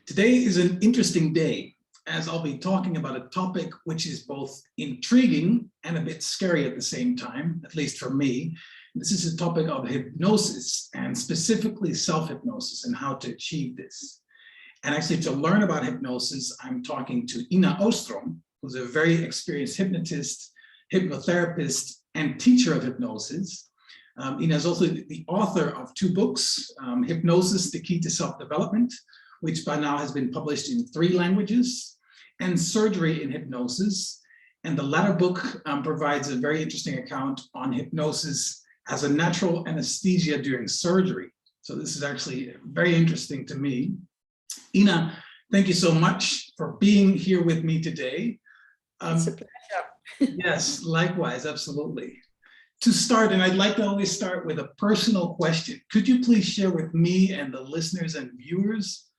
Today is an interesting day, as I'll be talking about a topic which is both intriguing and a bit scary at the same time, at least for me. This is a topic of hypnosis, and specifically self-hypnosis and how to achieve this. And actually, to learn about hypnosis, I'm talking to Ina Oostrom, who's a very experienced hypnotist, hypnotherapist, and teacher of hypnosis. Ina is also the author of two books, Hypnosis, The Key to Self-Development, which by now has been published in 3 languages, and Surgery in Hypnosis. And the latter book provides a very interesting account on hypnosis as a natural anesthesia during surgery. So this is actually very interesting to me. Ina, thank you so much for being here with me today. It's a pleasure. Yes, likewise, absolutely. To start, and I'd like to always start with a personal question. Could you please share with me and the listeners and viewers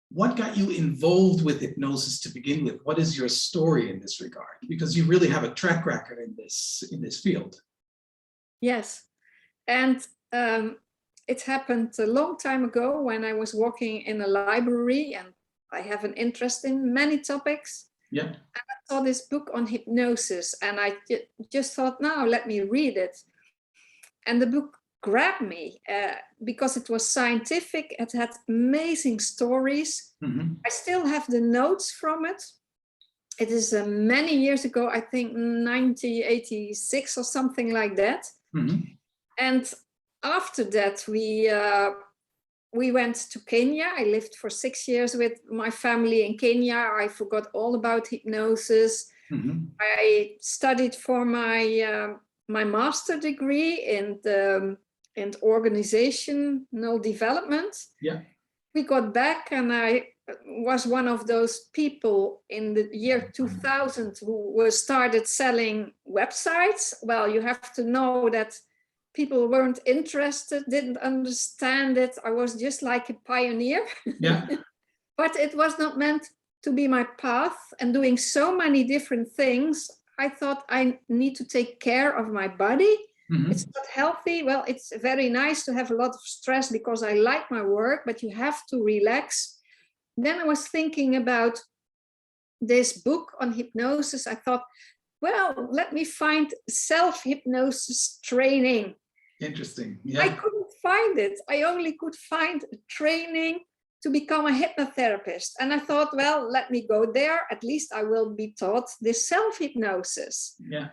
what got you involved with hypnosis to begin with? What is your story in this regard? Because you really have a track record in this field. Yes, and it happened a long time ago when I was walking in a library, and I have an interest in many topics. Yeah. And I saw this book on hypnosis, and I just thought, now let me read it. And the book grabbed me because it was scientific. It had amazing stories. Mm-hmm. I still have the notes from it. It is many years ago, I think 1986 or something like that. Mm-hmm. And after that, we went to Kenya. I lived for 6 years with my family in Kenya. I forgot all about hypnosis. Mm-hmm. I studied for my my master degree in organizational development. Yeah. We got back, and I was one of those people in the year 2000 who started selling websites. Well, you have to know that people weren't interested, didn't understand it. I was just like a pioneer. Yeah. But it was not meant to be my path. And doing so many different things, I thought I need to take care of my body. Mm-hmm. It's not healthy. Well, it's very nice to have a lot of stress because I like my work, but you have to relax. Then I was thinking about this book on hypnosis. I thought, well, let me find self-hypnosis training. Interesting. Yeah. I couldn't find it. I only could find a training to become a hypnotherapist. And I thought, well, let me go there. At least I will be taught this self-hypnosis. Yeah.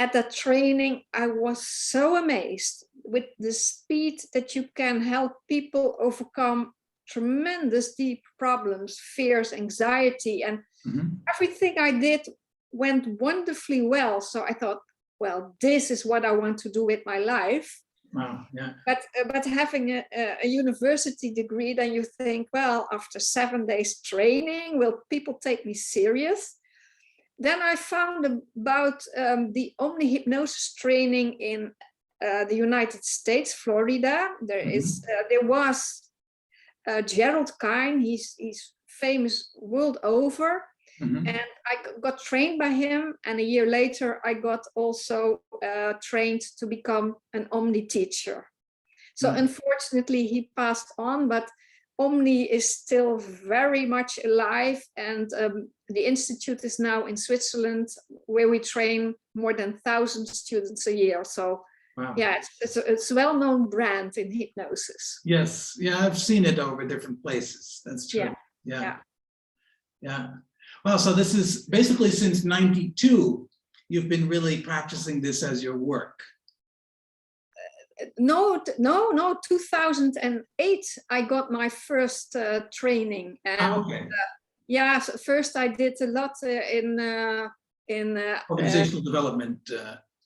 At that training, I was so amazed with the speed that you can help people overcome tremendous deep problems, fears, anxiety, and Mm-hmm. everything I did went wonderfully well. So I thought, well, this is what I want to do with my life. Wow. Yeah. But having a university degree, then you think, well, after 7 days training, will people take me serious? Then I found about the Omni Hypnosis training in the United States, Florida. There was Gerald Kine. He's famous world over. Mm-hmm. And I got trained by him, and a year later I got also trained to become an Omni teacher. So unfortunately he passed on, but Omni is still very much alive, and the institute is now in Switzerland, where we train more than 1,000 students a year. So Wow. yeah, it's a well-known brand in hypnosis. Yes. Yeah, I've seen it over different places. That's true. Yeah. Yeah. Well, so this is basically since '92, you've been really practicing this as your work. No, 2008, I got my first training. And Okay. yeah, so first I did a lot in Organizational development.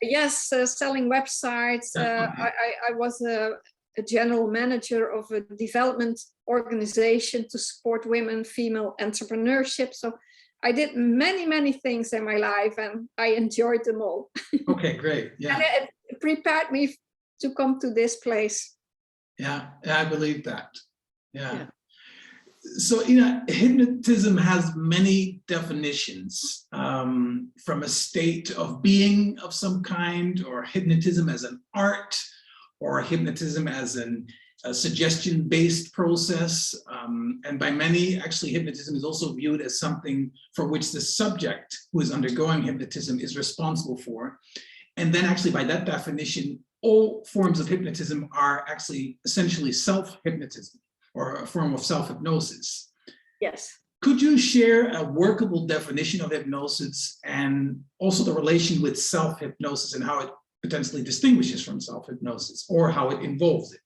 yes, selling websites. Okay. I was a general manager of a development organization to support women, female entrepreneurship. So I did many things in my life, and I enjoyed them all. Okay, great. Yeah. And it prepared me to come to this place. Yeah, I believe that. Yeah. So, hypnotism has many definitions, from a state of being of some kind, or hypnotism as an art, or hypnotism as an a suggestion-based process. And by many, actually, hypnotism is also viewed as something for which the subject who is undergoing hypnotism is responsible for. And then actually, by that definition, all forms of hypnotism are actually essentially self-hypnotism or a form of self-hypnosis. Yes. Could you share a workable definition of hypnosis and also the relation with self-hypnosis and how it potentially distinguishes from self-hypnosis or how it involves it?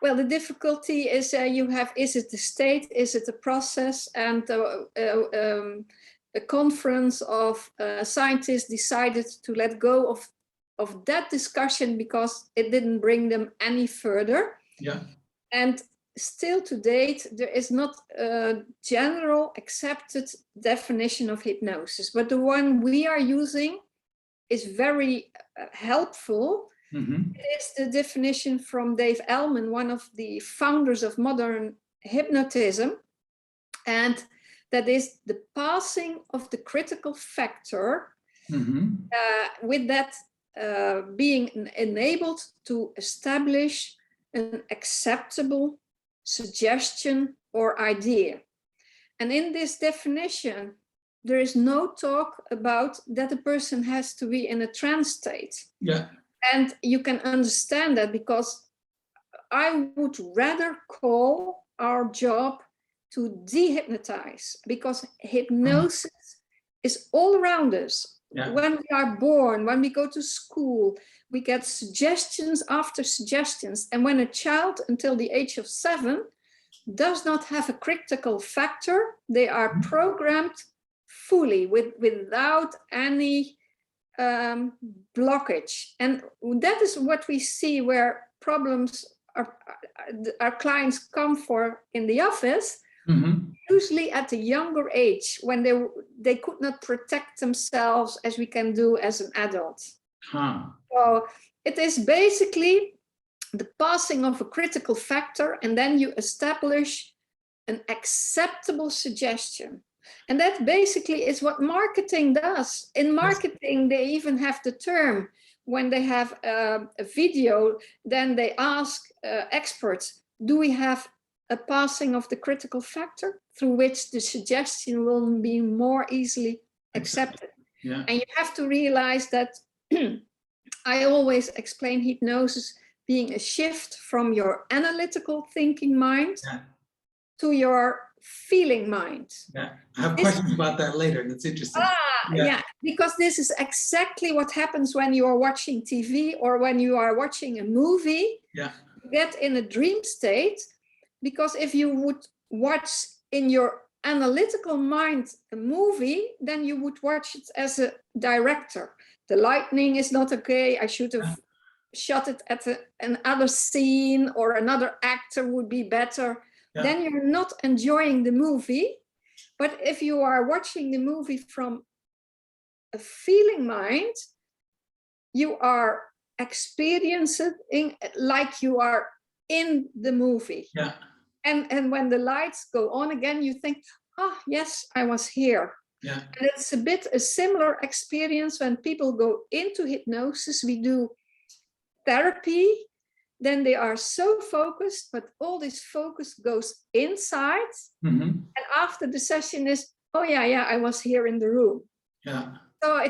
Well, the difficulty is you have, is it the state, is it the process? And a conference of scientists decided to let go of that discussion because it didn't bring them any further. Yeah. And still to date, there is not a general accepted definition of hypnosis, but the one we are using is very helpful. Mm-hmm. It is the definition from Dave Ellman, one of the founders of modern hypnotism, and that is the passing of the critical factor, Mm-hmm. with that being enabled to establish an acceptable suggestion or idea. And in this definition, there is no talk about that a person has to be in a trance state. Yeah. And you can understand that because I would rather call our job to dehypnotize, because hypnosis is all around us. Yeah. When we are born, when we go to school, we get suggestions after suggestions. And when a child until the age of 7 does not have a critical factor, they are programmed fully without any blockage. And that is what we see where problems our clients come for in the office. Mm-hmm. Usually at a younger age, when they could not protect themselves as we can do as an adult. Huh. So it is basically the passing of a critical factor, and then you establish an acceptable suggestion. And that basically is what marketing does. In marketing, they even have the term, when they have a video, then they ask experts, do we have a passing of the critical factor through which the suggestion will be more easily accepted? Yeah. And you have to realize that I always explain hypnosis being a shift from your analytical thinking mind to your feeling mind. Yeah, I have questions about that later. That's interesting. Yeah, because this is exactly what happens when you are watching TV or when you are watching a movie. Yeah. You get in a dream state, because if you would watch in your analytical mind a movie, then you would watch it as a director. The lightning is not okay. I should have shot it at another scene, or another actor would be better. Yeah. Then you're not enjoying the movie. But if you are watching the movie from a feeling mind, you are experiencing like you are in the movie. Yeah. And when the lights go on again, you think, oh, yes, I was here. Yeah. And it's a bit a similar experience when people go into hypnosis. We do therapy, then they are so focused, but all this focus goes inside. Mm-hmm. And after the session is, oh yeah, I was here in the room. Yeah. So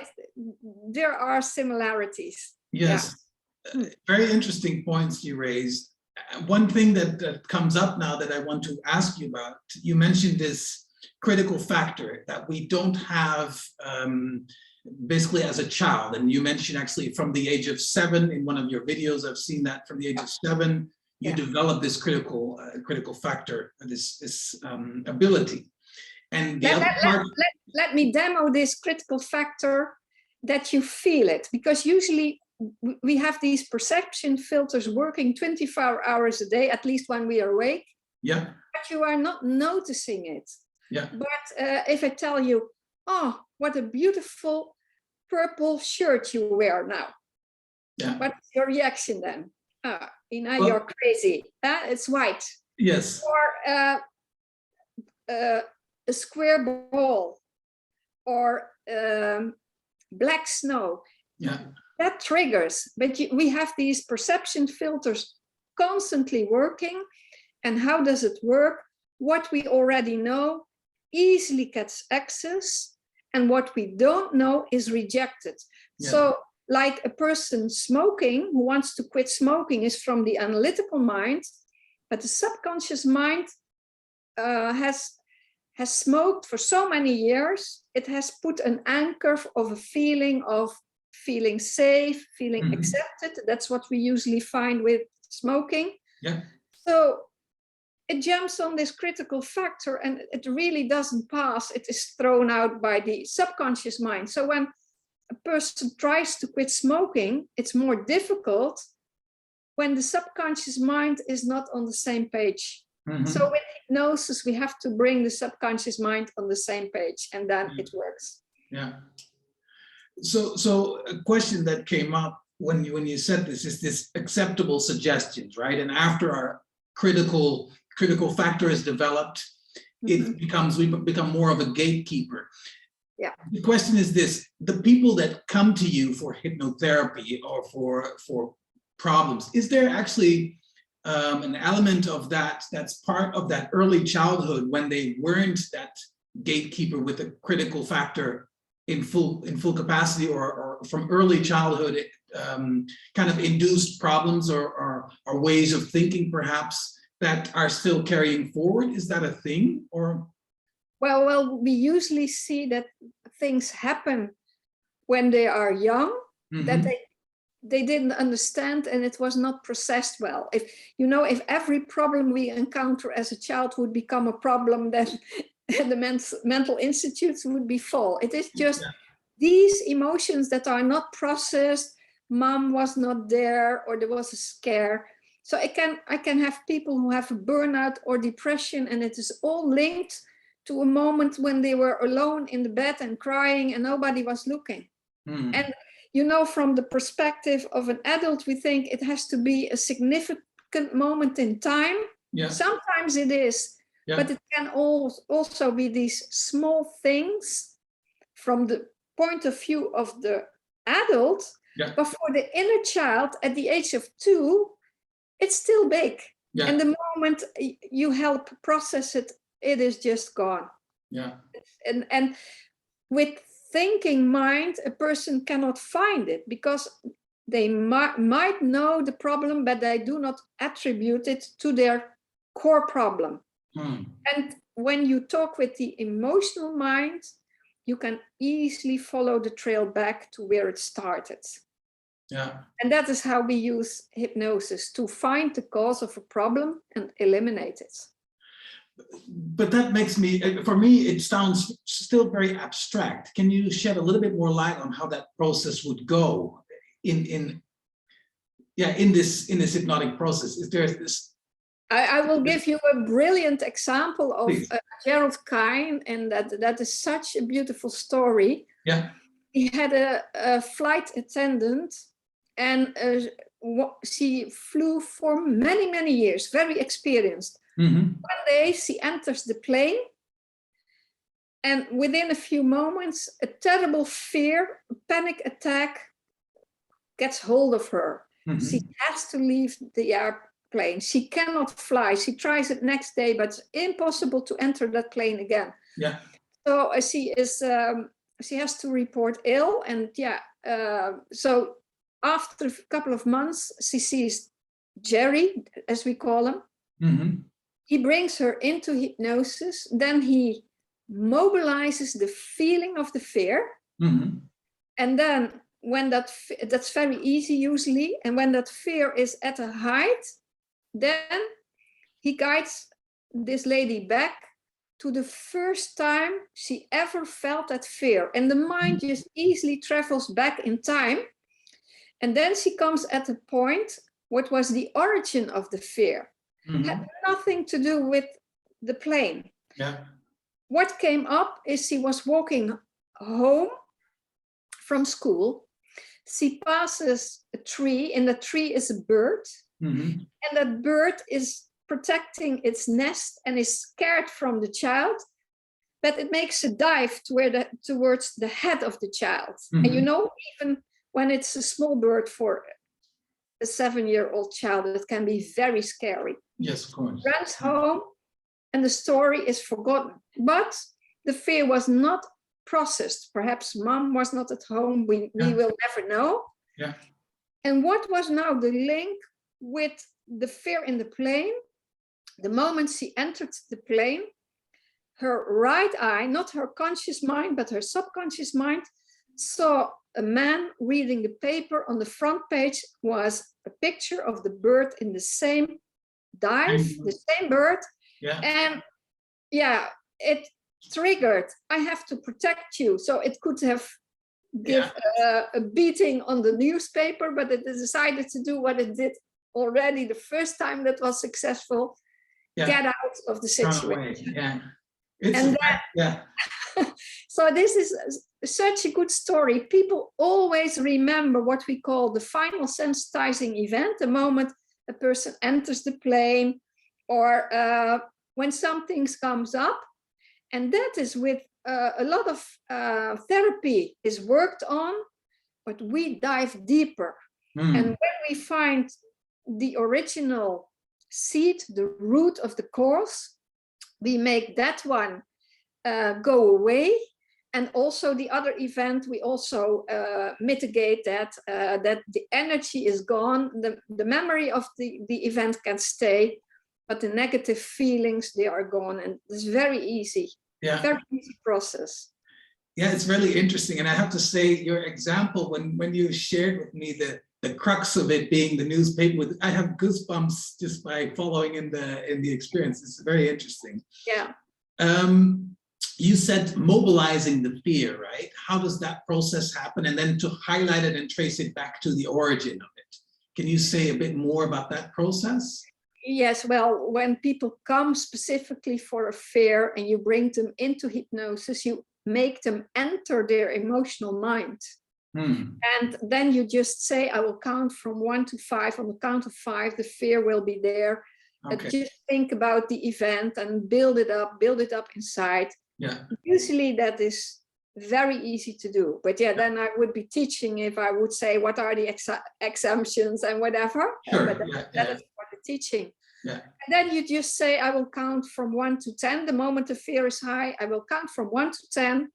there are similarities. Yes. Yeah. Very interesting points you raised. One thing that comes up now that I want to ask you about, you mentioned this critical factor that we don't have basically as a child. And you mentioned actually from the age of 7 in one of your videos, I've seen that from the age of 7, you develop this critical factor, this ability. And the other part... let me demo this critical factor, that you feel it, because usually we have these perception filters working 24 hours a day, at least when we are awake. Yeah. But you are not noticing it. Yeah. But if I tell you, oh, what a beautiful purple shirt you wear now. Yeah. What's your reaction then? Ina, well, you're crazy. It's white. Yes. Or a square ball, or black snow. Yeah. That triggers, but we have these perception filters constantly working. And how does it work? What we already know easily gets access, and what we don't know is rejected. Yeah. So like a person smoking who wants to quit smoking is from the analytical mind, but the subconscious mind has smoked for so many years. It has put an anchor of a feeling of feeling safe, feeling accepted. That's what we usually find with smoking. Yeah. So it jumps on this critical factor and it really doesn't pass. It is thrown out by the subconscious mind. So when a person tries to quit smoking, it's more difficult when the subconscious mind is not on the same page. So with hypnosis, we have to bring the subconscious mind on the same page, and then it works. Yeah. So a question that came up when you said this is this acceptable suggestions, right? And after our critical factor is developed, we become more of a gatekeeper. Yeah. The question is this: the people that come to you for hypnotherapy or for problems, is there actually an element of that's part of that early childhood when they weren't that gatekeeper with a critical factor in full capacity, or from early childhood kind of induced problems or ways of thinking perhaps that are still carrying forward? Is that a thing? Or well, we usually see that things happen when they are young, that they didn't understand and it was not processed well. If every problem we encounter as a child would become a problem, then the mental institutes would be full. It is just these emotions that are not processed. Mom was not there, or there was a scare. So I can have people who have a burnout or depression, and it is all linked to a moment when they were alone in the bed and crying and nobody was looking. And from the perspective of an adult, we think it has to be a significant moment in time. Yeah. Sometimes it is, but it can also be these small things from the point of view of the adult. But for the inner child at the age of 2, it's still big. And the moment you help process it, it is just gone. And with thinking mind, a person cannot find it because they might know the problem, but they do not attribute it to their core problem. And when you talk with the emotional mind, you can easily follow the trail back to where it started. And that is how we use hypnosis, to find the cause of a problem and eliminate it. But that makes for me, it sounds still very abstract. Can you shed a little bit more light on how that process would go in this hypnotic process? Is there this? I will give you a brilliant example of Gerald Kine, and that is such a beautiful story. He had a flight attendant, and she flew for many, many years, very experienced. One day she enters the plane, and within a few moments, a terrible fear, a panic attack gets hold of her. She has to leave the airplane. She cannot fly. She tries it next day, but it's impossible to enter that plane again. So she has to report ill, and so after a couple of months, she sees Jerry, as we call him. He brings her into hypnosis. Then he mobilizes the feeling of the fear. And then when that's very easy usually. And when that fear is at a height, then he guides this lady back to the first time she ever felt that fear. And the mind just easily travels back in time. And then she comes at a point, what was the origin of the fear? Had nothing to do with the plane. What came up is she was walking home from school. She passes a tree, and the tree is a bird. And that bird is protecting its nest and is scared from the child, but it makes a dive towards the head of the child. And even when it's a small bird, for a 7-year-old child. It can be very scary. Yes, of course. Runs home and the story is forgotten. But the fear was not processed. Perhaps mom was not at home. We will never know. Yeah. And what was now the link with the fear in the plane? The moment she entered the plane, her right eye, not her conscious mind, but her subconscious mind, saw a man reading the paper. On the front page was a picture of the bird in the same dive, the same bird. Yeah. And yeah, it triggered, I have to protect you. So it could have give a beating on the newspaper, but it decided to do what it did already the first time that was successful. Get out of the situation. Yeah. So this is such a good story. People always remember what we call the final sensitizing event, the moment a person enters the plane, or when something comes up. And that is with a lot of therapy is worked on, but we dive deeper. And when we find the original seed, the root of the cause, we make that one go away. And also the other event, we also mitigate that, that the energy is gone. The memory of the event can stay, but the negative feelings, they are gone. And it's very easy. Yeah. Very easy process. Yeah, it's really interesting. And I have to say, your example, when you shared with me the crux of it being the newspaper, I have goosebumps just by following in the experience. It's very interesting. Yeah. You said mobilizing the fear, right? How does that process happen? And then to highlight it and trace it back to the origin of it. Can you say a bit more about that process? Yes, well, when people come specifically for a fear and you bring them into hypnosis, you make them enter their emotional mind. And then you just say, I will count from 1 to 5. On the count of 5, the fear will be there. Okay. Just think about the event and build it up inside. Yeah. Usually that is very easy to do. But yeah, then I would be teaching if I would say, what are the exemptions and whatever. Sure. But that is for the teaching. Yeah. And then you just say, I will count from 1 to 10. The moment the fear is high, I will count from 1 to 10.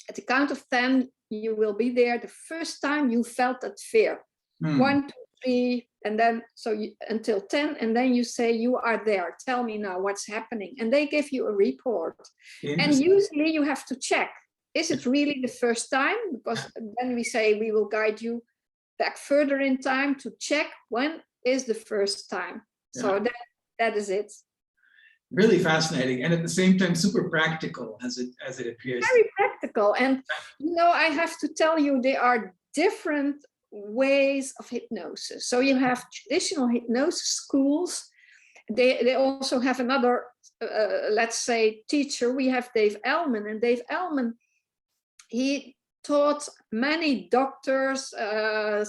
At the count of 10, you will be there the first time you felt that fear. 1, 2, 3, and then until 10, and then you say, you are there. Tell me now what's happening. And they give you a report. And usually you have to check, is it really the first time? Because then we say, we will guide you back further in time to check when is the first time. Yeah. So that is it. Really fascinating, and at the same time super practical as it appears. Very practical. And you know, I have to tell you, there are different ways of hypnosis. So you have traditional hypnosis schools. They also have another, let's say, teacher. We have Dave Ellman, and Dave Ellman, he taught many doctors,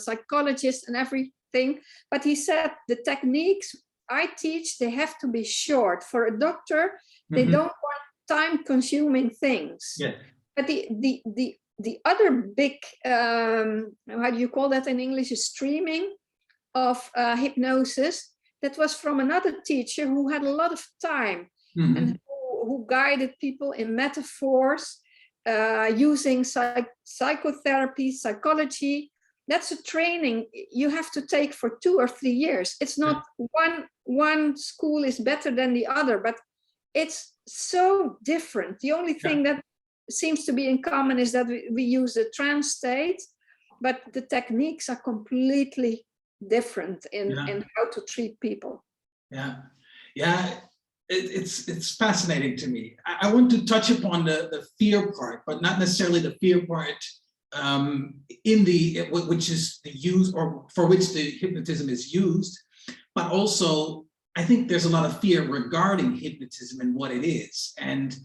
psychologists, and everything. But he said the techniques I teach, they have to be short. For a doctor, they don't want time-consuming things. Yeah. But the other big, how do you call that in English, is streaming of hypnosis. That was from another teacher who had a lot of time and who guided people in metaphors, using psychotherapy, psychology. That's a training you have to take for 2 or 3 years. It's not one school is better than the other, but it's so different. The only thing that seems to be in common is that we use the trance state, but the techniques are completely different in how to treat people. It's fascinating to me. I want to touch upon the fear part, but not necessarily the fear part which is the use, or for which the hypnotism is used, but also I think there's a lot of fear regarding hypnotism and what it is. And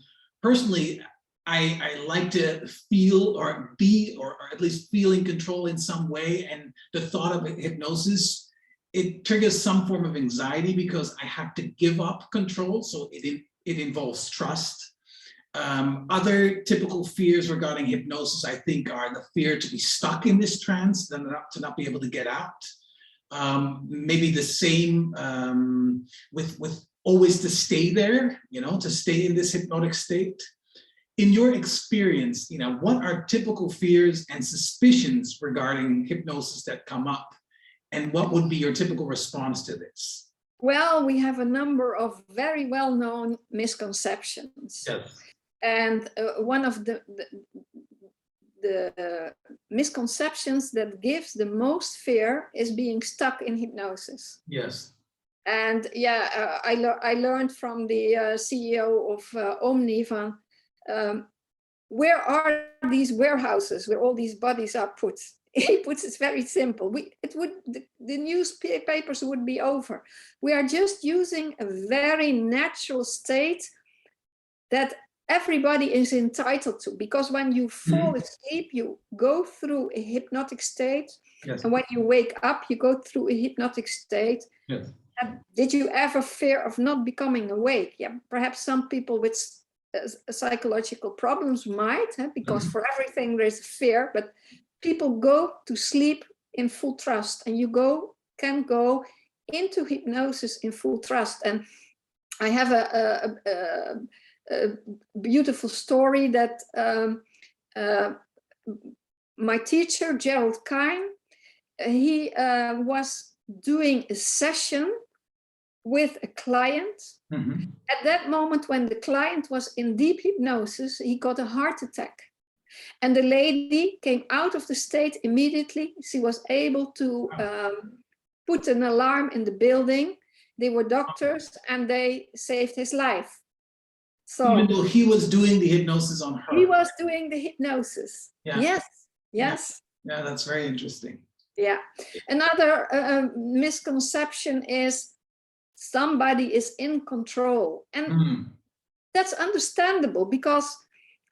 personally, I like to feel or be, or at least feel in control in some way. And the thought of hypnosis, it triggers some form of anxiety because I have to give up control. So it involves trust. Other typical fears regarding hypnosis, I think, are the fear to be stuck in this trance, to not be able to get out. maybe the same with always to stay there, to stay in this hypnotic state. In your experience, what are typical fears and suspicions regarding hypnosis that come up? And what would be your typical response to this? Well, we have a number of very well-known misconceptions. Yes. And one of the misconceptions that gives the most fear is being stuck in hypnosis. Yes. And yeah, I learned from the CEO of Omni van, where are these warehouses where all these bodies are put? He puts it very simple. The newspapers would be over. We are just using a very natural state that everybody is entitled to, because when you fall asleep, you go through a hypnotic state. Yes. And when you wake up, you go through a hypnotic state. Yes. Did you ever fear of not becoming awake? Yeah, perhaps some people with psychological problems might, because for everything there's fear, but people go to sleep in full trust, and you can go into hypnosis in full trust. And I have a beautiful story that my teacher, Gerald Kine, he was doing a session with a client. At that moment, when the client was in deep hypnosis, he got a heart attack. And the lady came out of the state immediately. She was able to put an alarm in the building. They were doctors, and they saved his life. So even though he was doing the hypnosis on her. He was doing the hypnosis. Yeah. Yes. Yeah, that's very interesting. Yeah. Another misconception is somebody is in control. And that's understandable, because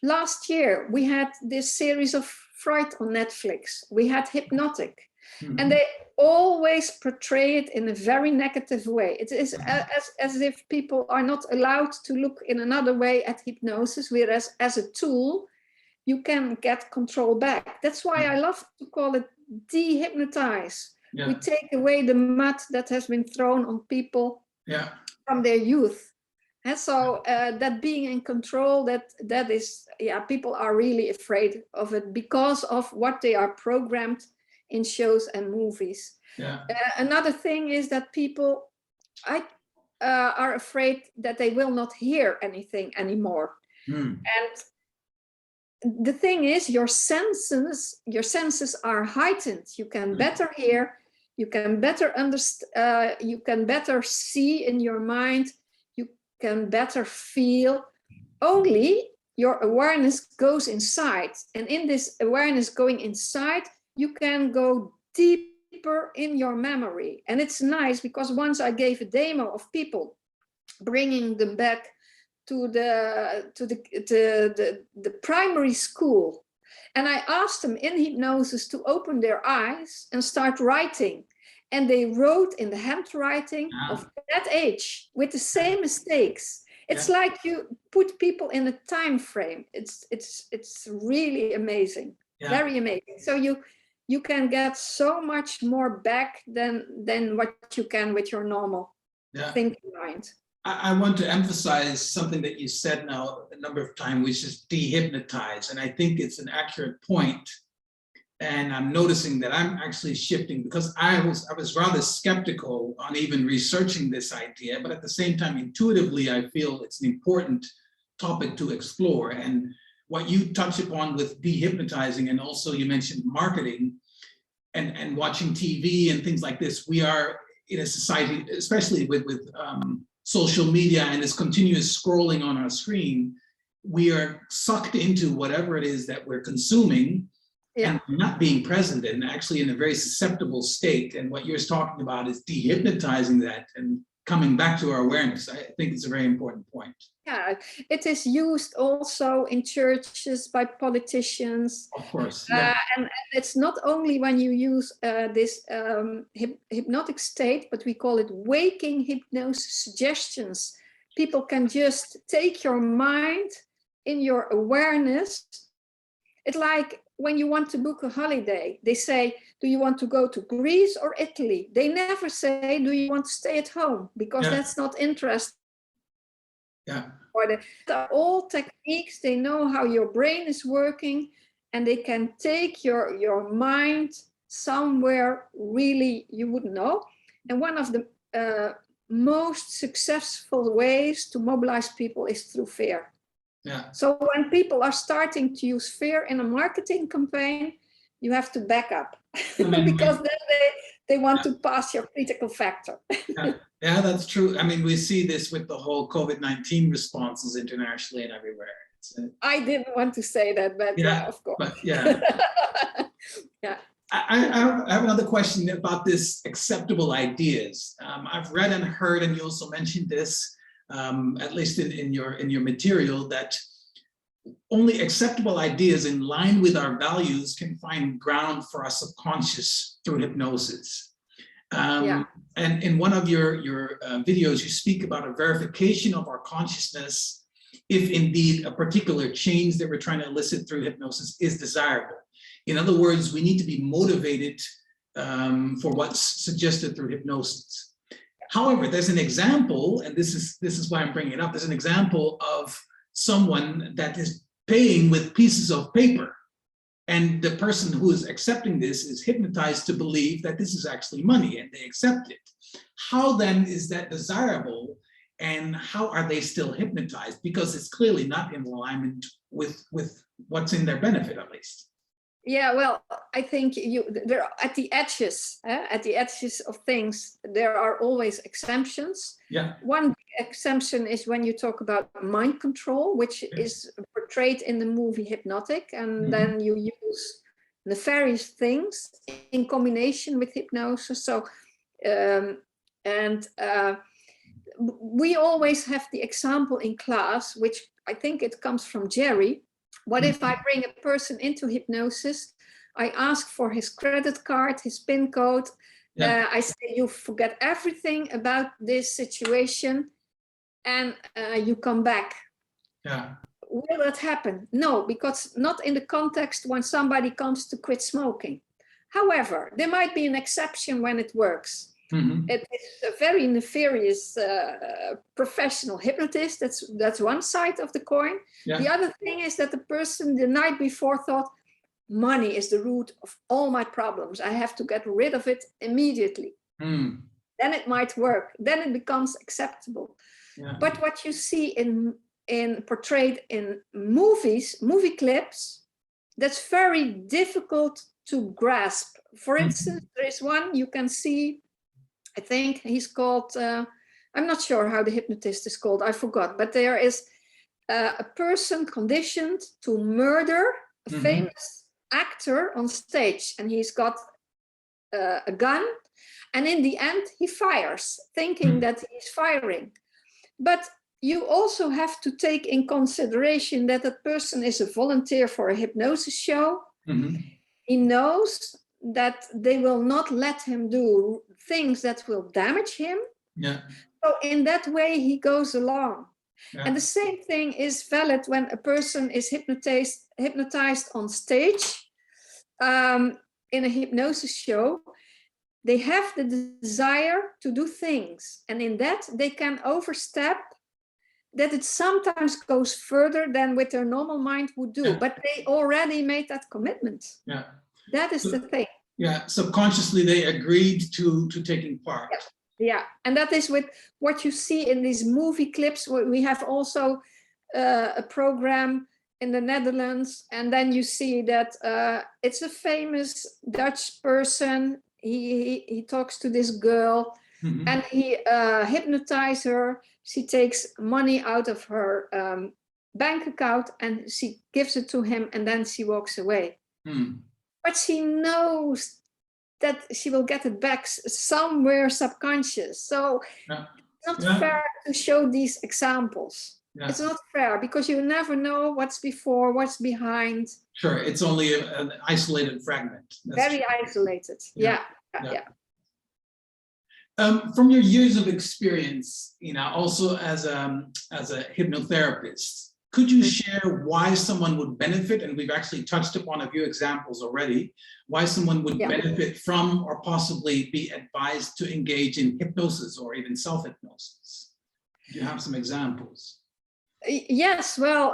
last year we had this series of Freud on Netflix. We had Hypnotic. And they always portray it in a very negative way. It is as if people are not allowed to look in another way at hypnosis, whereas as a tool, you can get control back. That's why I love to call it dehypnotize. Yeah. We take away the mud that has been thrown on people from their youth. And so that being in control, that is, people are really afraid of it because of what they are programmed in shows and movies. Another thing is that people are afraid that they will not hear anything anymore. And the thing is, your senses are heightened. You can better hear, you can better understand, you can better see in your mind, you can better feel. Only your awareness goes inside. And in this awareness going inside, you can go deeper in your memory. And it's nice, because once I gave a demo of people, bringing them back to the primary school. And I asked them in hypnosis to open their eyes and start writing. And they wrote in the handwriting of that age with the same mistakes. It's like you put people in a time frame. It's really amazing, very amazing. So you can get so much more back than what you can with your normal thinking mind. I want to emphasize something that you said now a number of times, which is dehypnotize. And I think it's an accurate point. And I'm noticing that I'm actually shifting, because I was rather skeptical on even researching this idea, but at the same time, intuitively, I feel it's an important topic to explore. And what you touch upon with dehypnotizing, and also you mentioned marketing and watching TV and things like this, we are in a society, especially with social media and this continuous scrolling on our screen, we are sucked into whatever it is that we're consuming and not being present, and actually in a very susceptible state. And what you're talking about is dehypnotizing that and coming back to our awareness. I think it's a very important point. Yeah, it is used also in churches by politicians. Of course. And it's not only when you use this hypnotic state, but we call it waking hypnosis suggestions. People can just take your mind in your awareness. It's like when you want to book a holiday, they say, do you want to go to Greece or Italy? They never say, do you want to stay at home? Because that's not interesting. Yeah. They're all techniques. They know how your brain is working, and they can take your mind somewhere really you wouldn't know. And one of the most successful ways to mobilize people is through fear. Yeah. So when people are starting to use fear in a marketing campaign, you have to back up because then they want to pass your critical factor. Yeah, that's true. I mean, we see this with the whole COVID-19 responses internationally and everywhere. I didn't want to say that, but yeah, of course. But yeah. Yeah. I have another question about this acceptable ideas. I've read and heard, and you also mentioned this, at least in your material, that only acceptable ideas in line with our values can find ground for our subconscious through hypnosis. And in one of your videos, you speak about a verification of our consciousness if indeed a particular change that we're trying to elicit through hypnosis is desirable. In other words, we need to be motivated for what's suggested through hypnosis. However, there's an example, and this is why I'm bringing it up. There's an example of someone that is paying with pieces of paper, and the person who is accepting this is hypnotized to believe that this is actually money, and they accept it. How then is that desirable, and how are they still hypnotized? Because it's clearly not in alignment with what's in their benefit, at least. Yeah, well, I think there at the edges of things, there are always exemptions. Yeah. One exemption is when you talk about mind control, which is portrayed in the movie Hypnotic, and then you use nefarious things in combination with hypnosis. So, we always have the example in class, which I think it comes from Jerry. What if I bring a person into hypnosis? I ask for his credit card, his PIN code. I say, you forget everything about this situation and you come back. Yeah. Will that happen? No, because not in the context when somebody comes to quit smoking. However, there might be an exception when it works. It is a very nefarious professional hypnotist. That's one side of the coin. The other thing is that the person the night before thought, money is the root of all my problems. I have to get rid of it immediately. Then it might work. Then it becomes acceptable. But what you see in portrayed in movie clips, that's very difficult to grasp. For instance, there is one you can see. I think he's called, I'm not sure how the hypnotist is called, I forgot, but there is a person conditioned to murder a famous actor on stage, and he's got a gun, and in the end he fires, thinking that he's firing. But you also have to take in consideration that that person is a volunteer for a hypnosis show. He knows that they will not let him do things that will damage him. So in that way, he goes along. And the same thing is valid when a person is hypnotized on stage in a hypnosis show. They have the desire to do things. And in that, they can overstep that it sometimes goes further than what their normal mind would do. But they already made that commitment. That is the thing. Subconsciously they agreed to taking part. And that is with what you see in these movie clips. We have also a program in the Netherlands, and then you see that it's a famous Dutch person. He talks to this girl, and he hypnotizes her. She takes money out of her bank account and she gives it to him, and then she walks away. But she knows that she will get it back somewhere subconscious. So it's not fair to show these examples. It's not fair because you never know what's before, what's behind. Sure, it's only an isolated fragment. Very isolated. From your years of experience, also as a hypnotherapist, Could you share why someone would benefit? And we've actually touched upon a few examples already, why someone would benefit from or possibly be advised to engage in hypnosis or even self-hypnosis. Do you have some examples? Yes, well,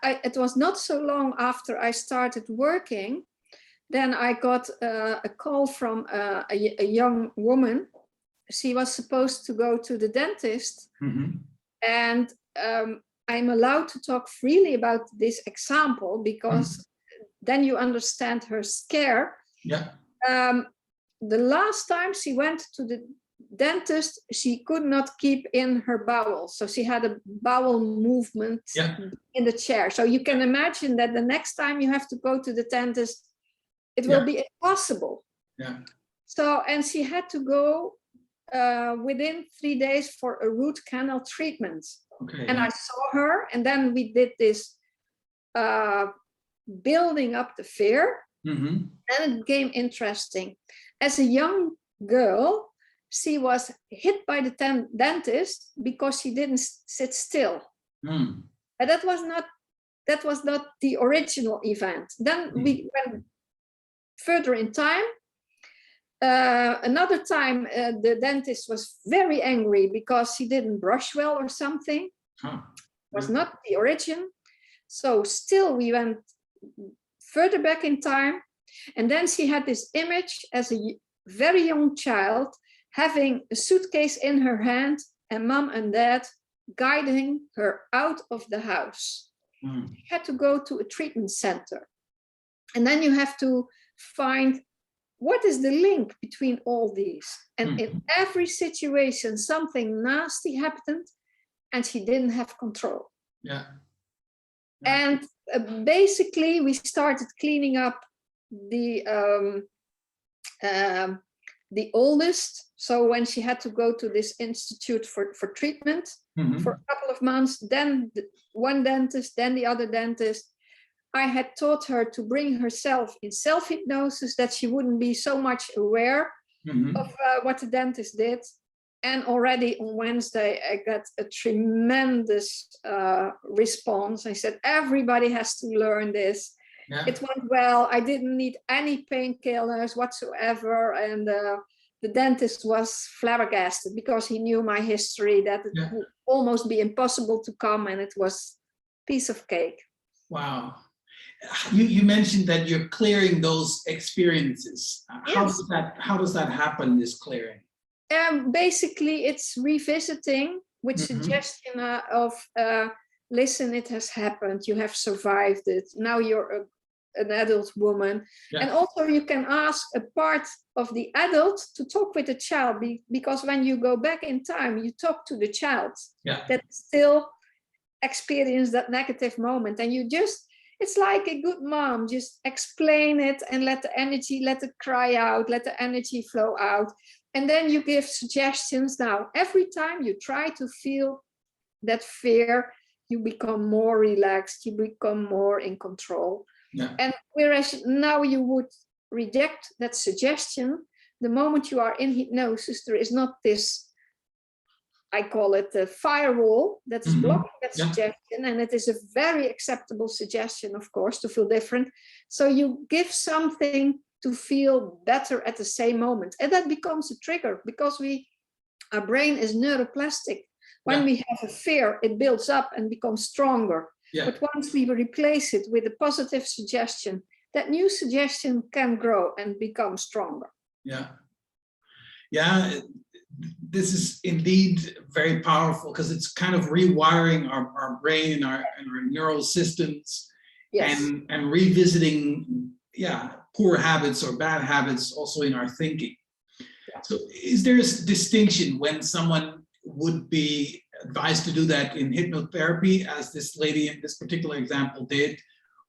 it was not so long after I started working, then I got a call from a young woman. She was supposed to go to the dentist, and I'm allowed to talk freely about this example because then you understand her scare. Yeah. The last time she went to the dentist, she could not keep in her bowel. So she had a bowel movement in the chair. So you can imagine that the next time you have to go to the dentist, it will be impossible. Yeah. So, and she had to go within 3 days for a root canal treatment. Okay, and I saw her, and then we did this building up the fear, and it became interesting. As a young girl, she was hit by the dentist because she didn't sit still. But that was not the original event. Then we went further in time. Another time, the dentist was very angry because she didn't brush well or something. Was not the origin. So still we went further back in time. And then she had this image as a very young child having a suitcase in her hand and mom and dad guiding her out of the house. She had to go to a treatment center. And then you have to find what is the link between all these. And in every situation, something nasty happened and she didn't have control. Yeah. And basically we started cleaning up the oldest. So when she had to go to this institute for treatment for a couple of months, then one dentist, then the other dentist, I had taught her to bring herself in self-hypnosis, that she wouldn't be so much aware of what the dentist did. And already on Wednesday, I got a tremendous response. I said, everybody has to learn this. Yeah. It went well. I didn't need any painkillers whatsoever. And the dentist was flabbergasted because he knew my history, that it would almost be impossible to come, and it was a piece of cake. Wow. You mentioned that you're clearing those experiences. Yes. How does that happen, this clearing? Basically, it's revisiting with suggestion of, listen, it has happened, you have survived it, now you're an adult woman. Yeah. And also you can ask a part of the adult to talk with the child, because when you go back in time, you talk to the child that still experienced that negative moment, and you just, it's like a good mom, just explain it and let the energy, let it cry out, let the energy flow out. And then you give suggestions. Now, every time you try to feel that fear, you become more relaxed, you become more in control. Yeah. And whereas now you would reject that suggestion, the moment you are in hypnosis, there is not this, I call it the firewall that's blocking that suggestion. And it is a very acceptable suggestion, of course, to feel different. So you give something to feel better at the same moment. And that becomes a trigger, because our brain is neuroplastic. When we have a fear, it builds up and becomes stronger. Yeah. But once we replace it with a positive suggestion, that new suggestion can grow and become stronger. Yeah. Yeah. This is indeed very powerful, because it's kind of rewiring our brain and our neural systems. Yes. And revisiting poor habits or bad habits also in our thinking. Yeah. So is there a distinction when someone would be advised to do that in hypnotherapy, as this lady in this particular example did,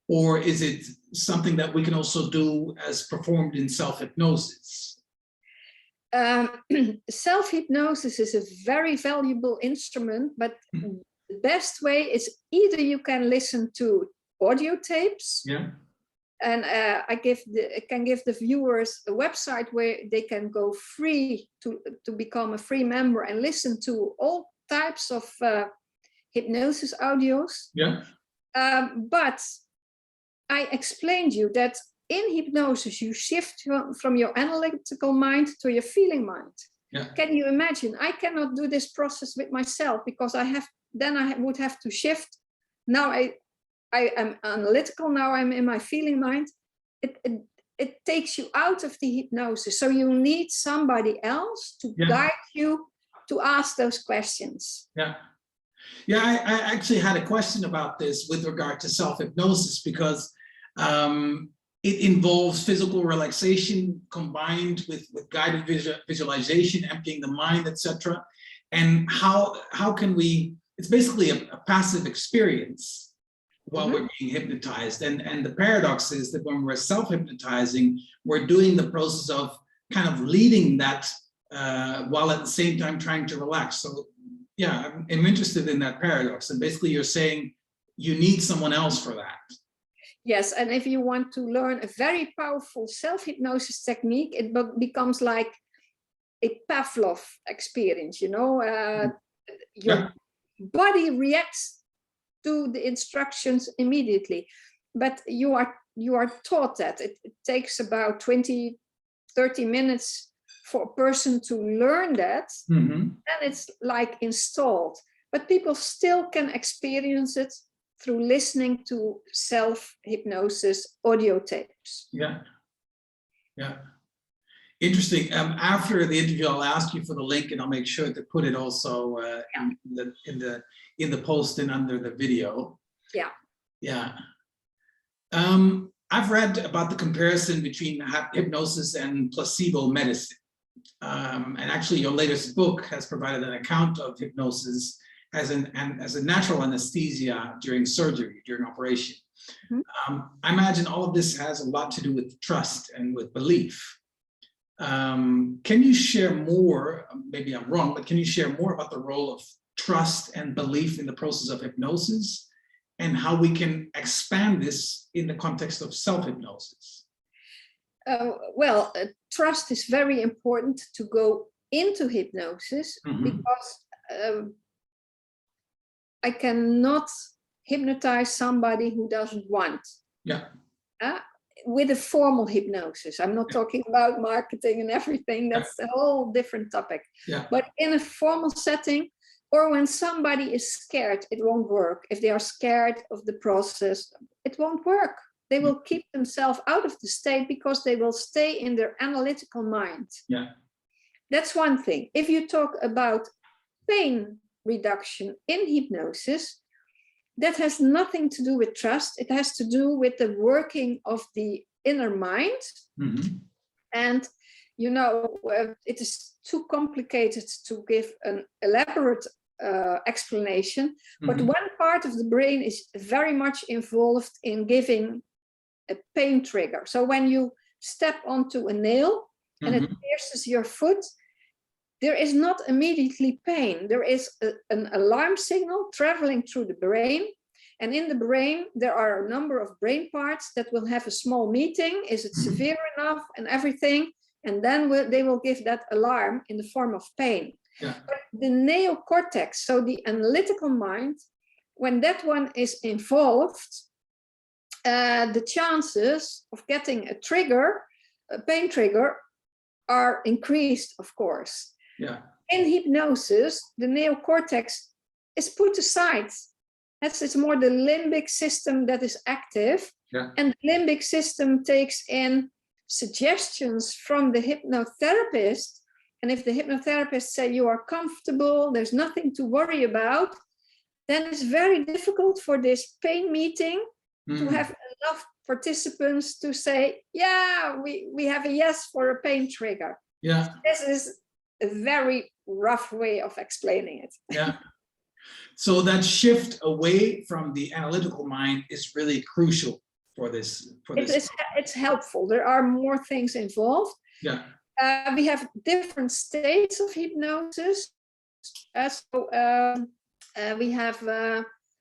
or is it something that we can also do as performed in self-hypnosis? Self-hypnosis is a very valuable instrument, but the best way is either you can listen to audio tapes. Yeah. And I can give the viewers a website where they can go free to become a free member and listen to all types of hypnosis audios. Yeah. But I explained you that in hypnosis, you shift from your analytical mind to your feeling mind. Yeah. Can you imagine? I cannot do this process with myself because I would have to shift. Now I am analytical, now I'm in my feeling mind. It takes you out of the hypnosis. So you need somebody else to guide you to ask those questions. Yeah. Yeah, I actually had a question about this with regard to self-hypnosis because it involves physical relaxation combined with guided visualization, emptying the mind, etc. And how can we, it's basically a passive experience while we're being hypnotized. And the paradox is that when we're self-hypnotizing, we're doing the process of kind of leading that while at the same time trying to relax. So yeah, I'm interested in that paradox. And basically you're saying you need someone else for that. Yes, and if you want to learn a very powerful self-hypnosis technique, it becomes like a Pavlov experience, you know, your body reacts to the instructions immediately, but you are taught that. It takes about 20, 30 minutes for a person to learn that, and it's like installed, but people still can experience it through listening to self-hypnosis audio tapes. Yeah. Yeah. Interesting. After the interview, I'll ask you for the link, and I'll make sure to put it also in the post and under the video. Yeah. Yeah. I've read about the comparison between hypnosis and placebo medicine. And actually, your latest book has provided an account of hypnosis as a natural anesthesia during surgery, during operation. I imagine all of this has a lot to do with trust and with belief. Can you share more, maybe I'm wrong, but can you share more about the role of trust and belief in the process of hypnosis and how we can expand this in the context of self-hypnosis? Well, trust is very important to go into hypnosis because I cannot hypnotize somebody who doesn't want. Yeah. With a formal hypnosis. I'm not talking about marketing and everything. That's a whole different topic. Yeah. But in a formal setting, or when somebody is scared, it won't work. If they are scared of the process, it won't work. They will keep themselves out of the state because they will stay in their analytical mind. Yeah. That's one thing. If you talk about pain reduction in hypnosis, that has nothing to do with trust. It has to do with the working of the inner mind. And, you know, it is too complicated to give an elaborate explanation, but one part of the brain is very much involved in giving a pain trigger. So when you step onto a nail and it pierces your foot, there is not immediately pain. There is an alarm signal traveling through the brain. And in the brain, there are a number of brain parts that will have a small meeting. Is it severe enough and everything? And then they will give that alarm in the form of pain. Yeah. But the neocortex, so the analytical mind, when that one is involved, the chances of getting a trigger, a pain trigger, are increased, of course. Yeah. In hypnosis, the neocortex is put aside. It's more the limbic system that is active. Yeah. And the limbic system takes in suggestions from the hypnotherapist. And if the hypnotherapist say you are comfortable, there's nothing to worry about, then it's very difficult for this pain meeting to have enough participants to say, yeah, we have a yes for a pain trigger. Yeah. This is a very rough way of explaining it. Yeah. So that shift away from the analytical mind is really crucial for this. It's helpful. There are more things involved. Yeah. We have different states of hypnosis. We have,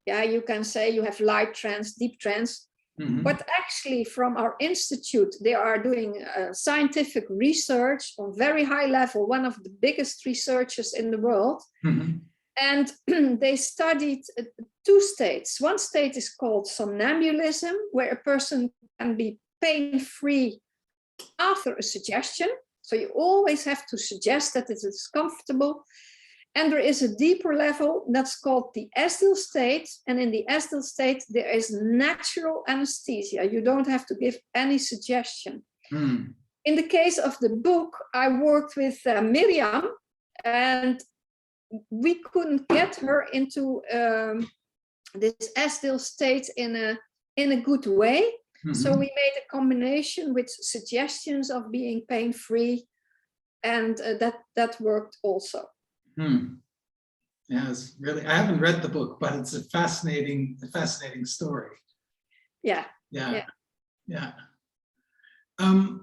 you can say you have light trance, deep trance. But actually from our institute, they are doing scientific research on very high level, one of the biggest researchers in the world. And they studied two states. One state is called somnambulism, where a person can be pain-free after a suggestion. So you always have to suggest that it is comfortable. And there is a deeper level that's called the Estill state. And in the Estill state, there is natural anesthesia. You don't have to give any suggestion. Mm. In the case of the book, I worked with Miriam, and we couldn't get her into this Estill state in a good way. Mm-hmm. So we made a combination with suggestions of being pain-free, and that worked also. Hmm. Yeah, it's really, I haven't read the book, but it's a fascinating story. Yeah. Yeah. Yeah. I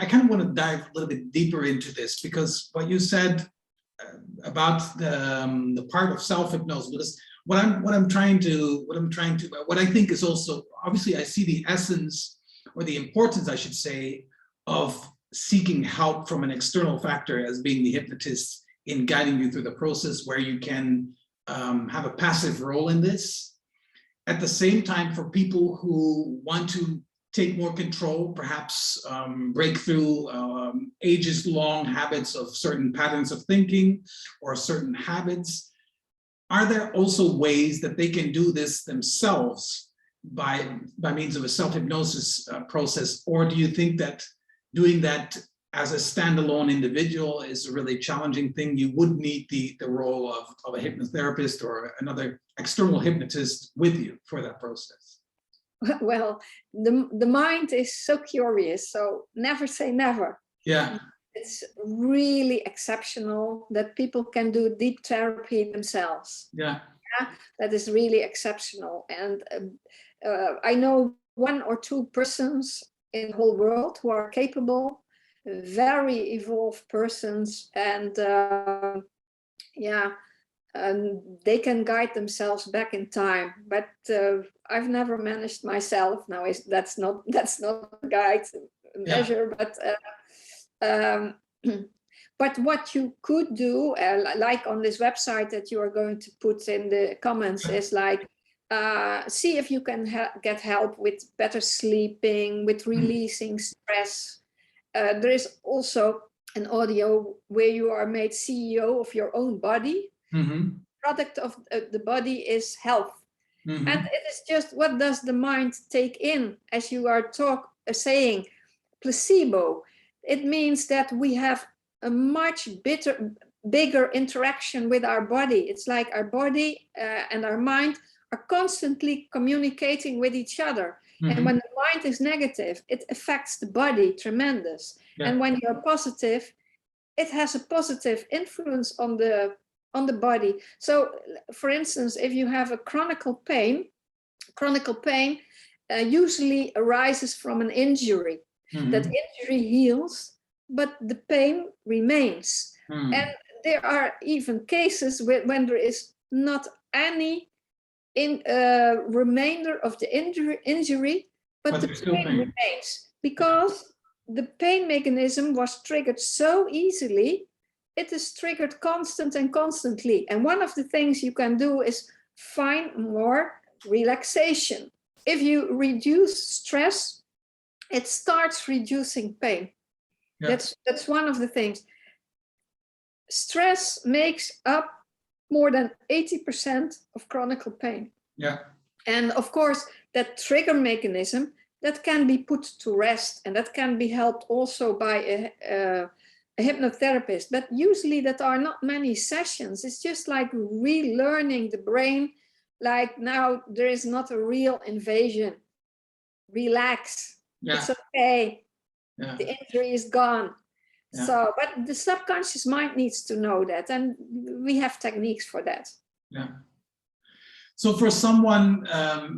kind of want to dive a little bit deeper into this, because what you said about the part of self-hypnosis, because what I think is also, obviously I see the essence, or the importance, I should say, of seeking help from an external factor as being the hypnotist in guiding you through the process, where you can have a passive role in this. At the same time, for people who want to take more control, perhaps break through ages-long habits of certain patterns of thinking or certain habits, are there also ways that they can do this themselves by means of a self-hypnosis process? Or do you think that doing that as a standalone individual is a really challenging thing? You would need the role of a hypnotherapist or another external hypnotist with you for that process. Well, the mind is so curious, so never say never. Yeah. It's really exceptional that people can do deep therapy themselves. Yeah. Yeah, that is really exceptional. And I know one or two persons in the whole world who are capable, very evolved persons, and they can guide themselves back in time. But I've never managed myself. Now that's not a guide measure, yeah. But what you could do, like on this website that you are going to put in the comments, is like, see if you can get help with better sleeping, with releasing stress. There is also an audio where you are made CEO of your own body. Mm-hmm. Product of the body is health. Mm-hmm. And it is just, what does the mind take in? As you are saying, placebo. It means that we have a much bigger interaction with our body. It's like our body and our mind are constantly communicating with each other. Mm-hmm. And when the mind is negative, it affects the body tremendous. Yeah. And when you're positive, it has a positive influence on the body. So, for instance, if you have a chronic pain usually arises from an injury. Mm-hmm. That injury heals, but the pain remains. Mm. And there are even cases when there is not any remainder of the injury, but the pain remains, because the pain mechanism was triggered so easily. It is triggered constantly. And one of the things you can do is find more relaxation. If you reduce stress, it starts reducing pain. Yeah. That's one of the things. Stress makes up more than 80% of chronic pain. Yeah. And of course, that trigger mechanism, that can be put to rest, and that can be helped also by a hypnotherapist. But usually that are not many sessions. It's just like relearning the brain. Like, now there is not a real invasion. Relax. Yeah. It's okay. Yeah. The injury is gone. Yeah. So, but the subconscious mind needs to know that, and we have techniques for that. Yeah. So for someone,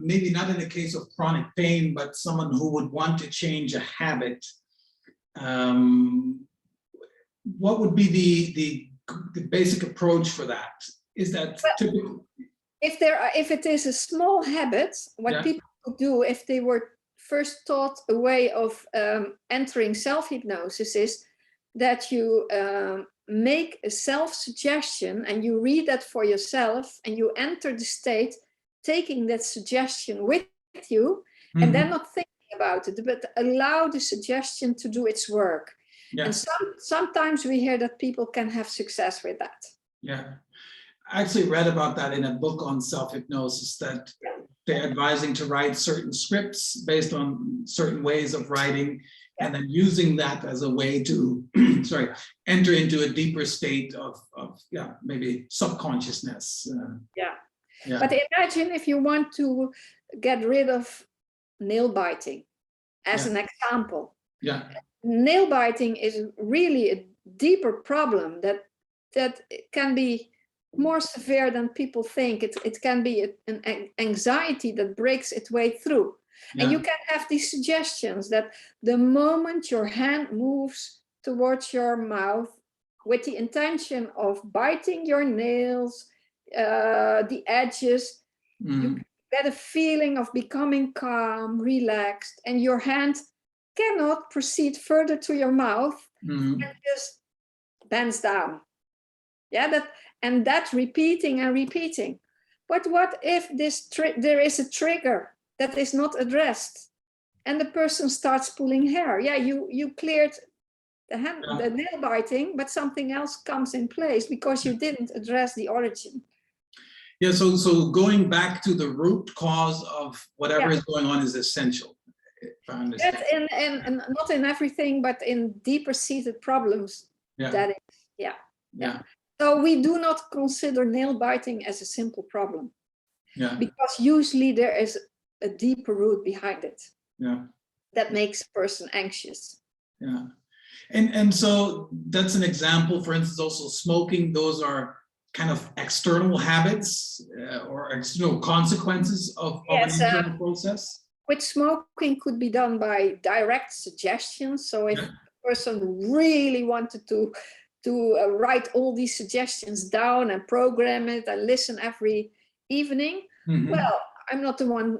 maybe not in the case of chronic pain, but someone who would want to change a habit, what would be the basic approach for that? Is that typical? If it is a small habit, what people could do if they were first taught a way of entering self-hypnosis is that you make a self-suggestion and you read that for yourself and you enter the state, taking that suggestion with you, and then not thinking about it, but allow the suggestion to do its work. Yeah. And sometimes we hear that people can have success with that. Yeah. I actually read about that in a book on self-hypnosis, that they're advising to write certain scripts based on certain ways of writing, and then using that as a way to enter into a deeper state of maybe subconsciousness. Yeah. But imagine if you want to get rid of nail biting as an example. Yeah. Nail biting is really a deeper problem that can be more severe than people think. It can be an anxiety that breaks its way through. And you can have these suggestions that the moment your hand moves towards your mouth with the intention of biting your nails, the edges, you get a feeling of becoming calm, relaxed, and your hand cannot proceed further to your mouth and just bends down. That's repeating and repeating. But what if there is a trigger that is not addressed and the person starts pulling hair? You cleared the nail biting, but something else comes in place because you didn't address the origin. Yeah, so going back to the root cause of whatever is going on is essential, if I understand. And not in everything, but in deeper seated problems. That is, So we do not consider nail biting as a simple problem. Because usually there is a deeper root behind it. That makes a person anxious. And so that's an example. For instance, also smoking, those are kind of external habits or external consequences of an internal process. With smoking could be done by direct suggestions. So if a person really wanted to write all these suggestions down and program it and listen every evening, well, I'm not the one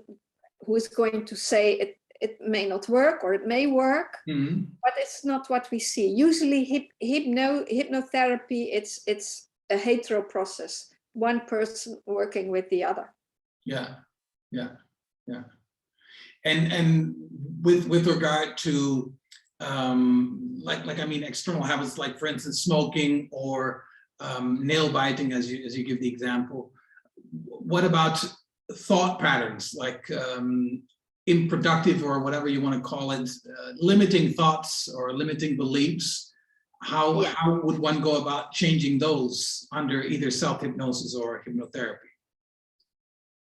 who is going to say it may not work or it may work, but it's not what we see. Usually hypnotherapy, it's a hetero process, one person working with the other. And with regard to external habits, like for instance smoking or nail biting, as you give the example, what about thought patterns like unproductive or whatever you want to call it, limiting thoughts or limiting beliefs? How would one go about changing those under either self-hypnosis or hypnotherapy?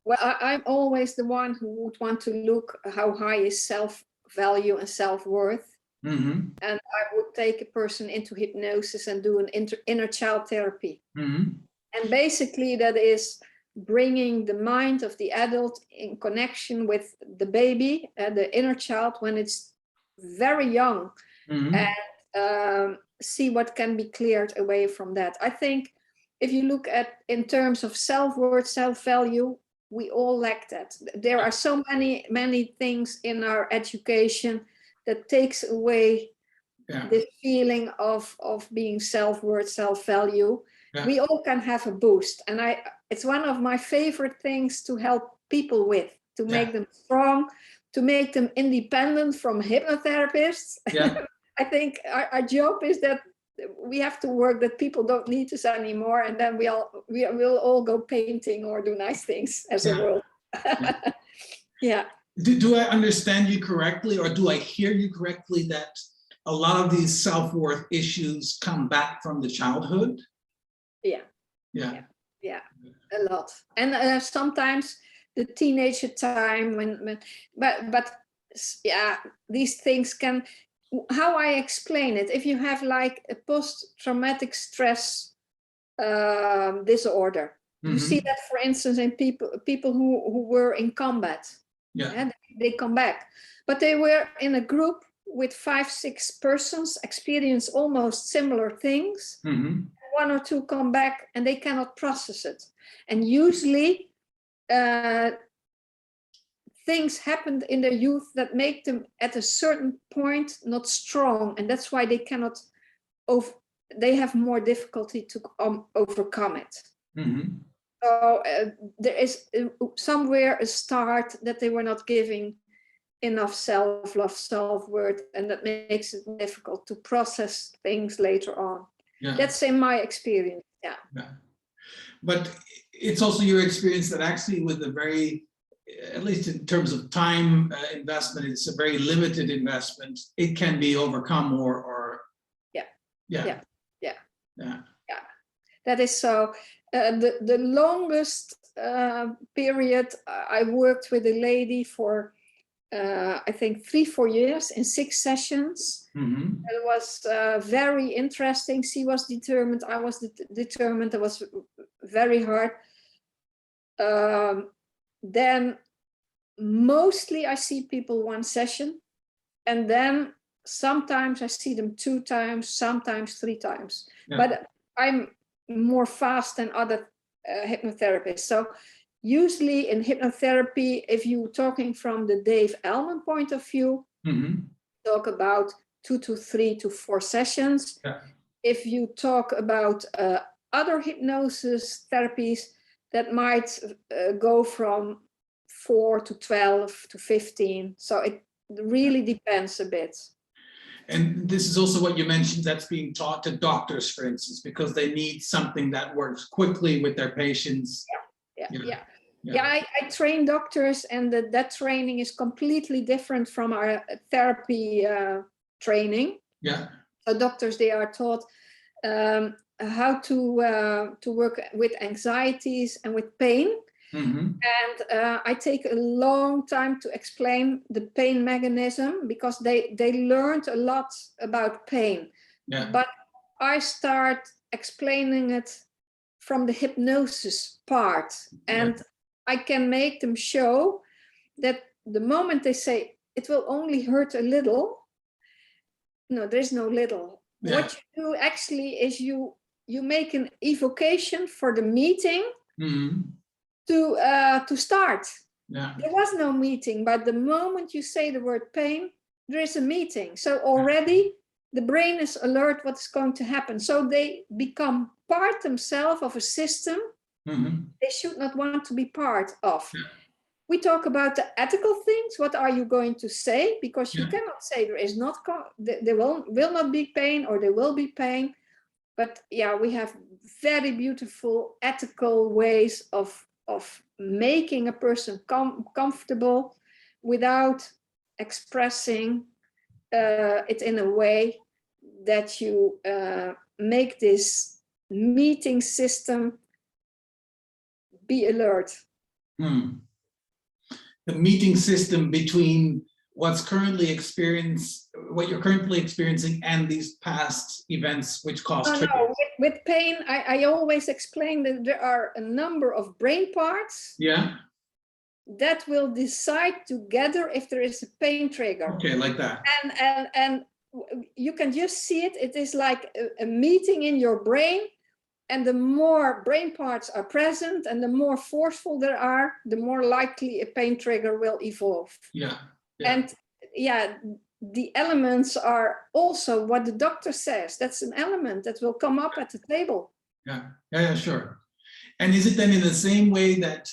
Well, I'm always the one who would want to look how high is self-value and self-worth. And I would take a person into hypnosis and do an inner child therapy. And basically that is bringing the mind of the adult in connection with the baby, the inner child, when it's very young, and see what can be cleared away from that. I think if you look at in terms of self-worth, self-value, we all lack that. There are so many things in our education that takes away this feeling of being self-worth, self-value. We all can have a boost. And it's one of my favorite things to help people with, to make them strong, to make them independent from hypnotherapists. I think our job is that we have to work that people don't need us anymore, and then we'll all go painting or do nice things as a world. Do I understand you correctly, or do I hear you correctly that a lot of these self-worth issues come back from the childhood? A lot. And sometimes the teenager time but these things can, how I explain it, if you have like a post-traumatic stress disorder, you see that, for instance, in people who were in combat. They come back, but they were in a group with 5-6 persons, experience almost similar things. One or two come back and they cannot process it, and usually things happened in their youth that make them at a certain point not strong, and that's why they cannot they have more difficulty to overcome it. Mm-hmm. So there is somewhere a start that they were not giving enough self-love, self-worth, and that makes it difficult to process things later on. Yeah. That's in my experience. Yeah. Yeah. But it's also your experience that actually with a very, at least in terms of time investment, it's a very limited investment. It can be overcome or yeah. Yeah. Yeah. Yeah. Yeah. Yeah. That is so. The longest period I worked with a lady for I think 3-4 years in 6 sessions. Mm-hmm. It was very interesting. She was determined. I was determined. It was very hard. Then mostly I see people 1 session, and then sometimes I see them 2 times, sometimes 3 times. Yeah. But I'm more fast than other hypnotherapists. So usually in hypnotherapy, if you're talking from the Dave Ellman point of view, Mm-hmm. talk about 2 to 3 to 4 sessions. Yeah. If you talk about other hypnosis therapies, that might go from 4 to 12 to 15. So it really depends a bit. And this is also what you mentioned, that's being taught to doctors, for instance, because they need something that works quickly with their patients. Yeah, I train doctors, and that training is completely different from our therapy training. Yeah. So doctors, they are taught how to work with anxieties and with pain. Mm-hmm. And I take a long time to explain the pain mechanism, because they learned a lot about pain. Yeah. But I start explaining it from the hypnosis part, and Yeah. I can make them show that the moment they say it will only hurt a little, no, there's no little. Yeah. What you do actually is you make an evocation for the meeting. Mm-hmm. To start. Yeah. There was no meeting, but the moment you say the word pain, there is a meeting. So already the brain is alert what's going to happen. So they become part themselves of a system they should not want to be part of. Yeah. We talk about the ethical things. What are you going to say? Because you cannot say there is not, there will not be pain, or there will be pain. But yeah, we have very beautiful ethical ways of making a person comfortable without expressing it in a way that you make this meeting system be alert. The meeting system between what you're currently experiencing and these past events which cause triggers. No, with pain, I always explain that there are a number of brain parts that will decide together if there is a pain trigger. Okay, like that. And you can just see it. It is like a meeting in your brain, and the more brain parts are present and the more forceful there are, the more likely a pain trigger will evolve. Yeah. And the elements are also what the doctor says. That's an element that will come up at the table. Yeah, sure. And is it then in the same way that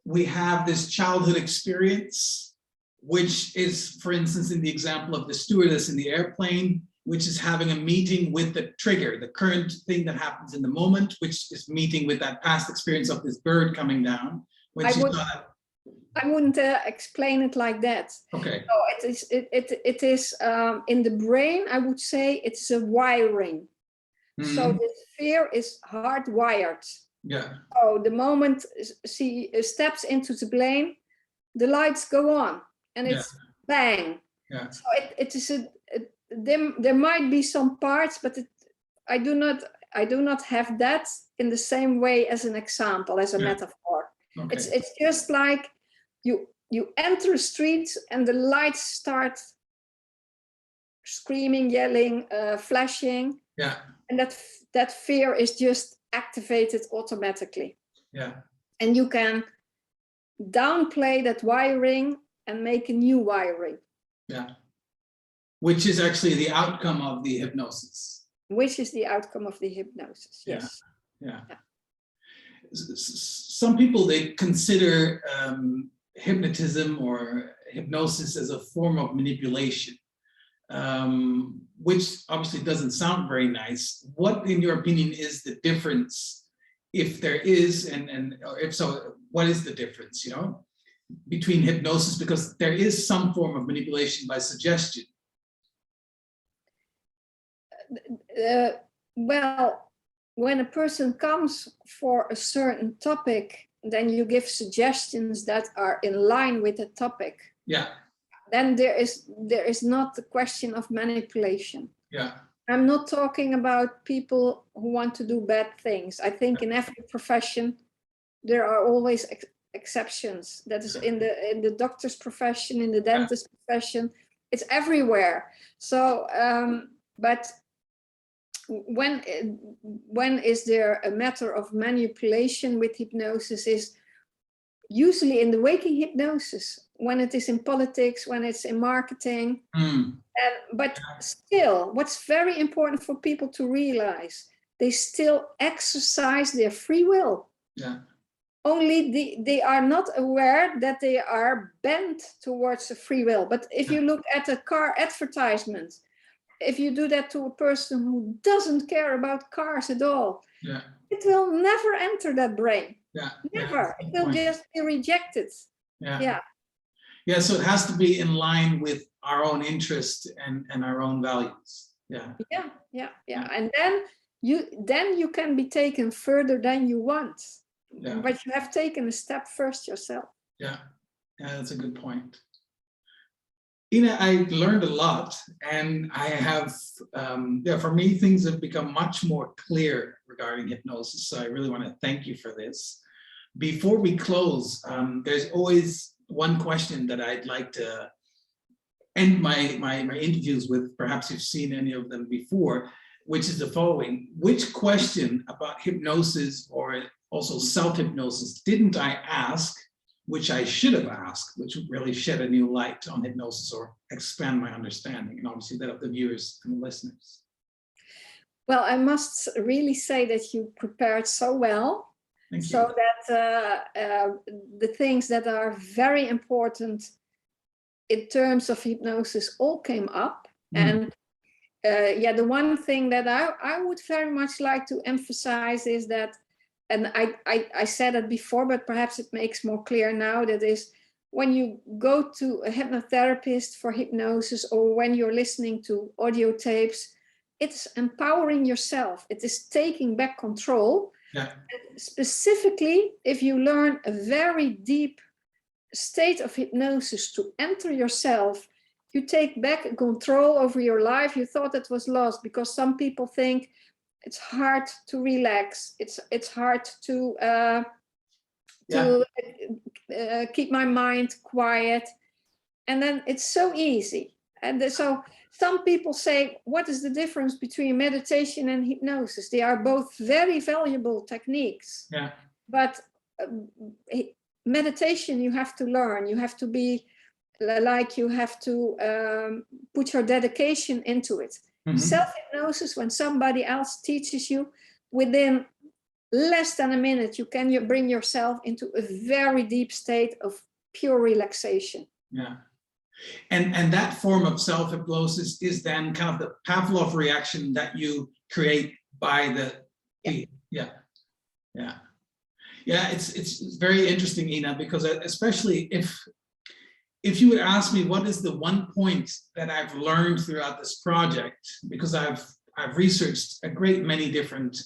we have this childhood experience, which is, for instance, in the example of the stewardess in the airplane, which is having a meeting with the trigger, the current thing that happens in the moment, which is meeting with that past experience of this bird coming down, when she's not. I wouldn't explain it like that. Okay. So it is in the brain. I would say it's a wiring. So the sphere is hardwired. Yeah. So the moment she steps into the plane, the lights go on, and it's bang. Yeah. So it is there might be some parts, but I do not have that in the same way as an example, as a metaphor. Okay. It's just like you enter a street and the lights start screaming, yelling, flashing. Yeah. And that fear is just activated automatically. Yeah. And you can downplay that wiring and make a new wiring. Yeah. Which is actually the outcome of the hypnosis. which is the outcome of the hypnosis. Yes. Yeah. Some people, they consider hypnotism or hypnosis as a form of manipulation, which obviously doesn't sound very nice. What, in your opinion, is the difference, if there is, or if so, what is the difference, between hypnosis? Because there is some form of manipulation by suggestion. Well, when a person comes for a certain topic, then you give suggestions that are in line with the topic. Yeah. Then there is not the question of manipulation. Yeah. I'm not talking about people who want to do bad things. I think in every profession there are always exceptions. That is in the doctor's profession, in the dentist profession, it's everywhere. So, but when is there a matter of manipulation with hypnosis is usually in the waking hypnosis, when it is in politics, when it's in marketing. But still, what's very important for people to realize, they still exercise their free will. Yeah. Only they are not aware that they are bent towards the free will. But if you look at a car advertisement, if you do that to a person who doesn't care about cars at all, it will never enter that brain. Never. It will just be rejected. Yeah, so it has to be in line with our own interest and our own values. And then you can be taken further than you want. But you have taken a step first yourself. Yeah, that's a good point. Ina, I've learned a lot, and I have, for me, things have become much more clear regarding hypnosis. So I really want to thank you for this. Before we close, there's always one question that I'd like to end my interviews with. Perhaps you've seen any of them before, which is the following. Which question about hypnosis or also self-hypnosis didn't I ask, which I should have asked, which would really shed a new light on hypnosis or expand my understanding, and obviously that of the viewers and the listeners? Well, I must really say that you prepared so well. Thank you. So that the things that are very important in terms of hypnosis all came up. And the one thing that I would very much like to emphasize is that, and I said it before, but perhaps it makes more clear now, that is, when you go to a hypnotherapist for hypnosis, or when you're listening to audio tapes, it's empowering yourself. It is taking back control. Specifically, if you learn a very deep state of hypnosis to enter yourself, you take back control over your life. You thought it was lost, because some people think it's hard to relax. It's hard to keep my mind quiet. And then it's so easy. And so some people say, what is the difference between meditation and hypnosis? They are both very valuable techniques. But meditation, you have to learn. You have to be like, you have to put your dedication into it. Self-hypnosis, when somebody else teaches you, within less than a minute, you can bring yourself into a very deep state of pure relaxation. And that form of self-hypnosis is then kind of the Pavlov reaction that you create by the it's very interesting, Ina, because especially if you would ask me what is the one point that I've learned throughout this project, because I've researched a great many different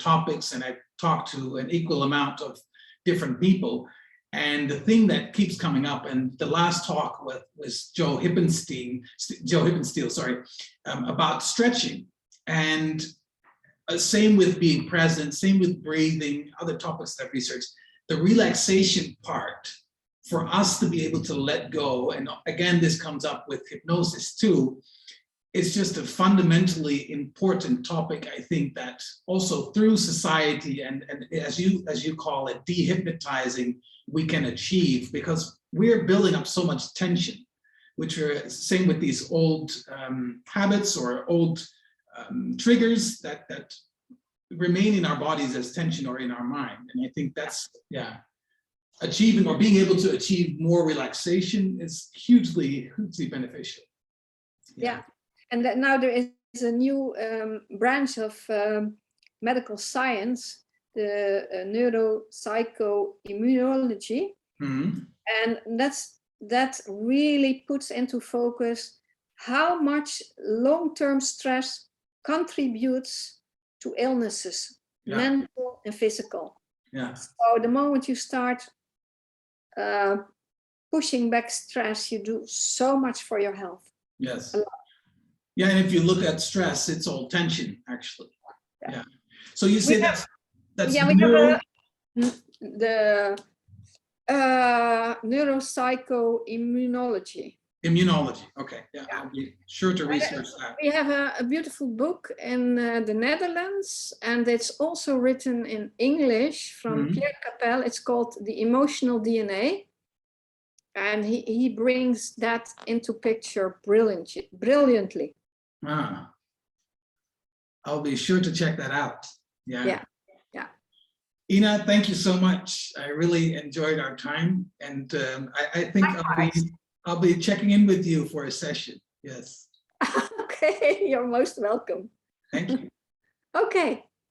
topics, and I've talked to an equal amount of different people. And the thing that keeps coming up, and the last talk was Joe Hippensteel, about stretching, and same with being present, same with breathing, other topics that I've researched. The relaxation part, for us to be able to let go, and again, this comes up with hypnosis too, it's just a fundamentally important topic, I think, that also through society and as you call it, dehypnotizing, we can achieve, because we're building up so much tension, which are same with these old habits or old triggers that remain in our bodies as tension or in our mind. And I think that's, yeah, achieving or being able to achieve more relaxation is hugely beneficial. Yeah. And that now there is a new branch of medical science, the neuropsychoimmunology. And that really puts into focus how much long-term stress contributes to illnesses, mental and physical. So the moment you start pushing back stress, you do so much for your health. Yes. Yeah, and if you look at stress, it's all tension, actually. Yeah. So you say that's neuro... the neuropsychoimmunology. Immunology. Okay. Yeah, I'll be sure to research that. We have a beautiful book in the Netherlands, and it's also written in English from Pierre Capel. It's called The Emotional DNA. And he brings that into picture brilliantly. I'll be sure to check that out. Yeah. Ina, thank you so much. I really enjoyed our time, and I think I'll be checking in with you for a session. Yes. Okay, you're most welcome. Thank you. Okay.